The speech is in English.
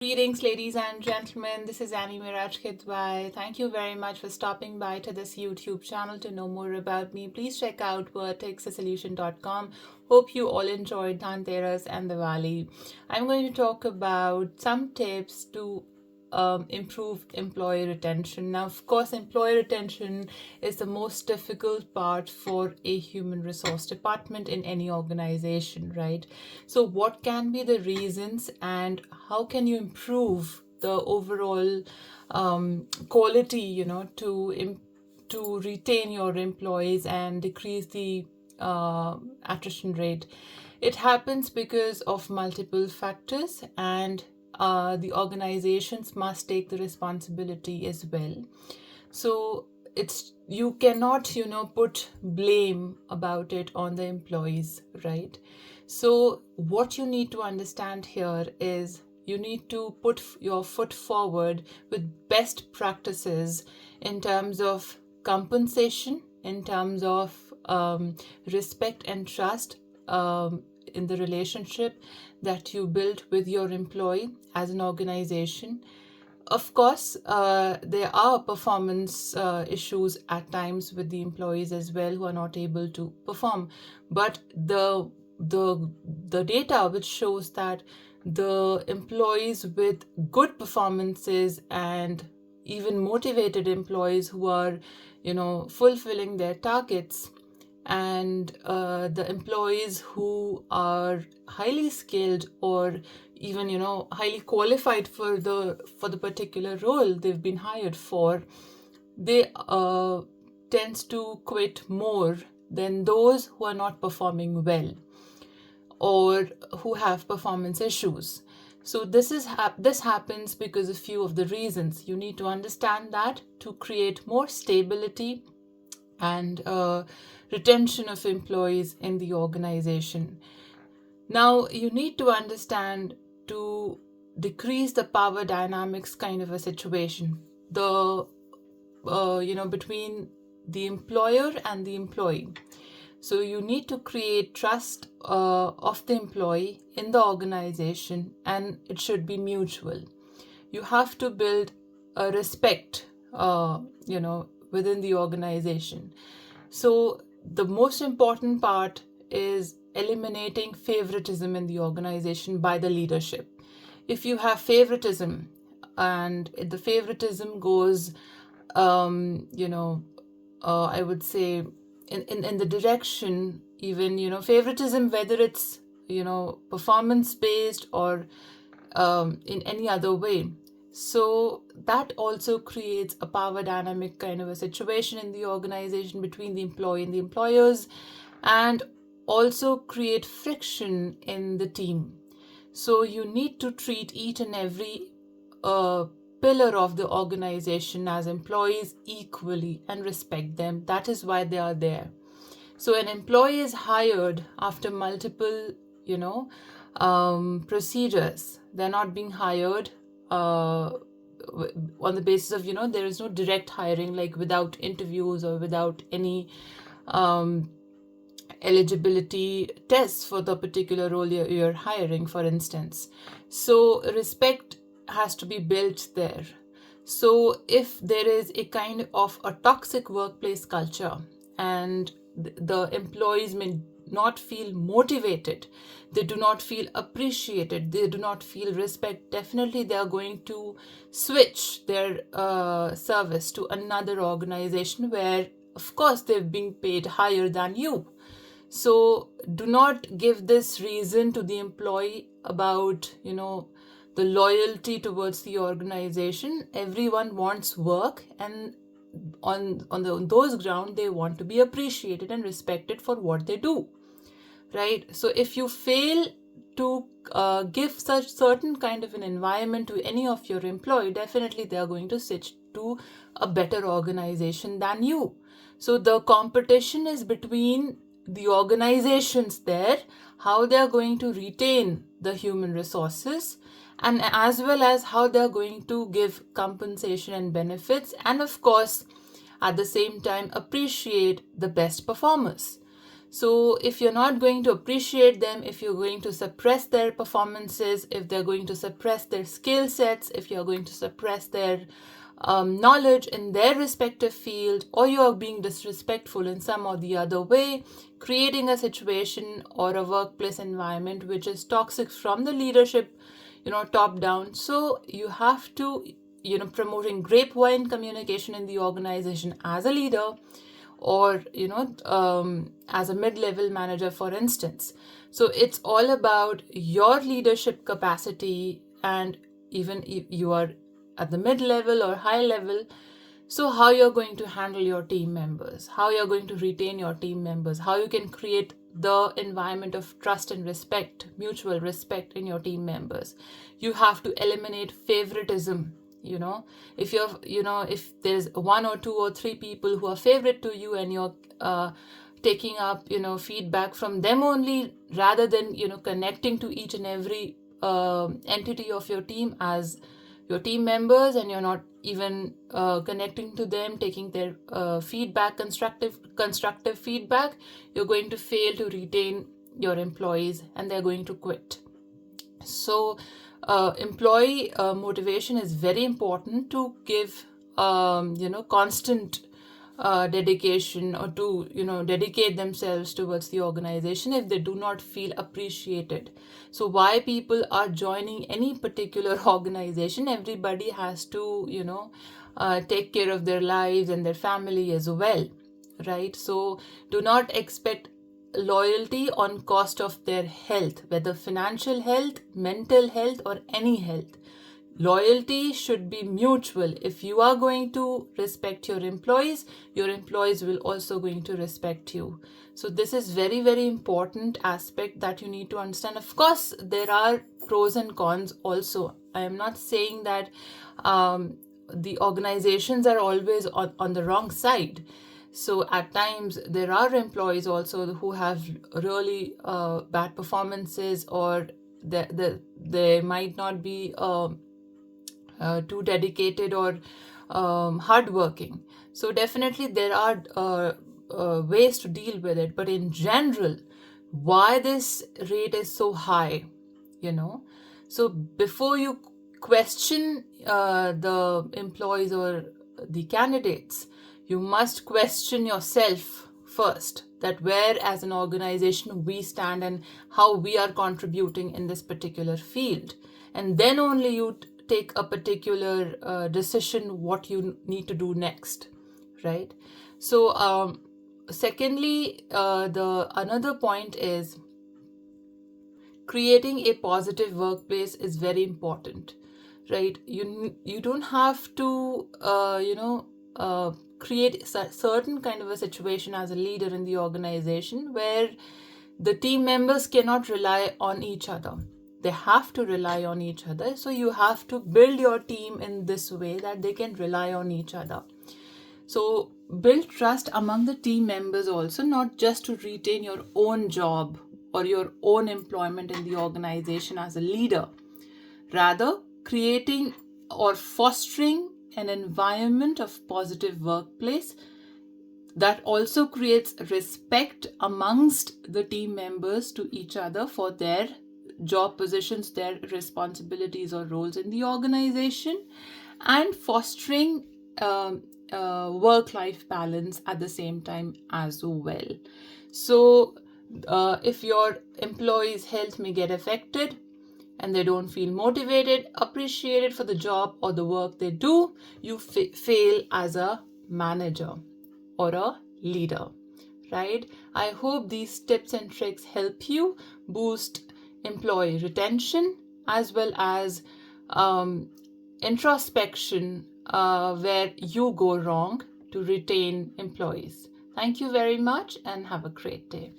Greetings, ladies and gentlemen. This is Meraj Kidwai. Thank you very much for stopping by to this YouTube channel to know more about me. Please check out vertexasolution.com. Hope you all enjoyed Dhanteras and Diwali. I'm going to talk about some tips to improve employee retention. Now, of course, employee retention is the most difficult part for a human resource department in any organization, right? So, what can be the reasons and how can you improve the overall quality, to retain your employees and decrease the attrition rate? It happens because of multiple factors, and the organizations must take the responsibility as well. So it's you cannot put blame about it on the employees, right? So what you need to understand here is you need to put your foot forward with best practices in terms of compensation, in terms of respect and trust in the relationship that you build with your employee as an organization. Of course, there are performance issues at times with the employees as well who are not able to perform, but the data which shows that the employees with good performances and even motivated employees who are fulfilling their targets, and the employees who are highly skilled or even highly qualified for the particular role they've been hired for, they tends to quit more than those who are not performing well or who have performance issues. So this happens because of few of the reasons. You need to understand that to create more stability and retention of employees in the organization. Now, you need to understand to decrease the power dynamics kind of a situation, between the employer and the employee. So you need to create trust of the employee in the organization, and it should be mutual. You have to build a respect, within the organization. So the most important part is eliminating favoritism in the organization by the leadership. If you have favoritism and the favoritism goes, I would say in the direction, even, favoritism, whether it's, performance based or in any other way. So that also creates a power dynamic kind of a situation in the organization between the employee and the employers, and also create friction in the team. So you need to treat each and every pillar of the organization as employees equally and respect them. That is why they are there. So an employee is hired after multiple, procedures. They're not being hired on the basis of, there is no direct hiring, like without interviews or without any eligibility tests for the particular role you're hiring, for instance. So respect has to be built there. So if there is a kind of a toxic workplace culture and the employees may not feel motivated, they do not feel appreciated, they do not feel respect, definitely they are going to switch their service to another organization where, of course, they've been paid higher than you. So do not give this reason to the employee about, the loyalty towards the organization. Everyone wants work, and on those grounds, they want to be appreciated and respected for what they do, right? So if you fail to give such certain kind of an environment to any of your employee, definitely they are going to switch to a better organization than you. So the competition is between the organizations there, how they are going to retain the human resources, and as well as how they are going to give compensation and benefits, and of course at the same time appreciate the best performers. So if you're not going to appreciate them, if you're going to suppress their performances, if they're going to suppress their skill sets, if you're going to suppress their knowledge in their respective field, or you are being disrespectful in some or the other way, creating a situation or a workplace environment which is toxic from the leadership, top down. So you have to, promoting grapevine communication in the organization as a leader, or as a mid-level manager, for instance. So it's all about your leadership capacity, and even if you are at the mid-level or high level, so how you're going to handle your team members, how you're going to retain your team members, how you can create the environment of trust and respect, mutual respect in your team members. You have to eliminate favoritism. If there's one or two or three people who are favorite to you, and you're taking up feedback from them only, rather than connecting to each and every entity of your team as your team members, and you're not even connecting to them, taking their feedback, constructive feedback, you're going to fail to retain your employees, and they're going to quit. So employee motivation is very important to give constant dedication, or to dedicate themselves towards the organization if they do not feel appreciated. So why people are joining any particular organization? Everybody has to take care of their lives and their family as well, right? So do not expect loyalty on cost of their health, whether financial health, mental health, or any health. Loyalty should be mutual. If you are going to respect your employees will also going to respect you. So this is very, very important aspect that you need to understand. Of course, there are pros and cons also. I am not saying that the organizations are always on the wrong side. So at times there are employees also who have really bad performances, or they might not be too dedicated or hardworking. So definitely there are ways to deal with it. But in general, why this rate is so high, so before you question the employees or the candidates, you must question yourself first, that where as an organization we stand and how we are contributing in this particular field. And then only you take a particular decision what you need to do next, right? So secondly, the another point is creating a positive workplace is very important, right? You don't have to create a certain kind of a situation as a leader in the organization where the team members cannot rely on each other. They have to rely on each other. So you have to build your team in this way that they can rely on each other. So build trust among the team members also, not just to retain your own job or your own employment in the organization as a leader. Rather, creating or fostering an environment of positive workplace that also creates respect amongst the team members to each other for their job positions, their responsibilities or roles in the organization, and fostering work-life balance at the same time as well. So if your employees' health may get affected and they don't feel motivated, appreciated for the job or the work they do, you fail as a manager or a leader, right? I hope these tips and tricks help you boost employee retention as well as introspection where you go wrong to retain employees. Thank you very much and have a great day.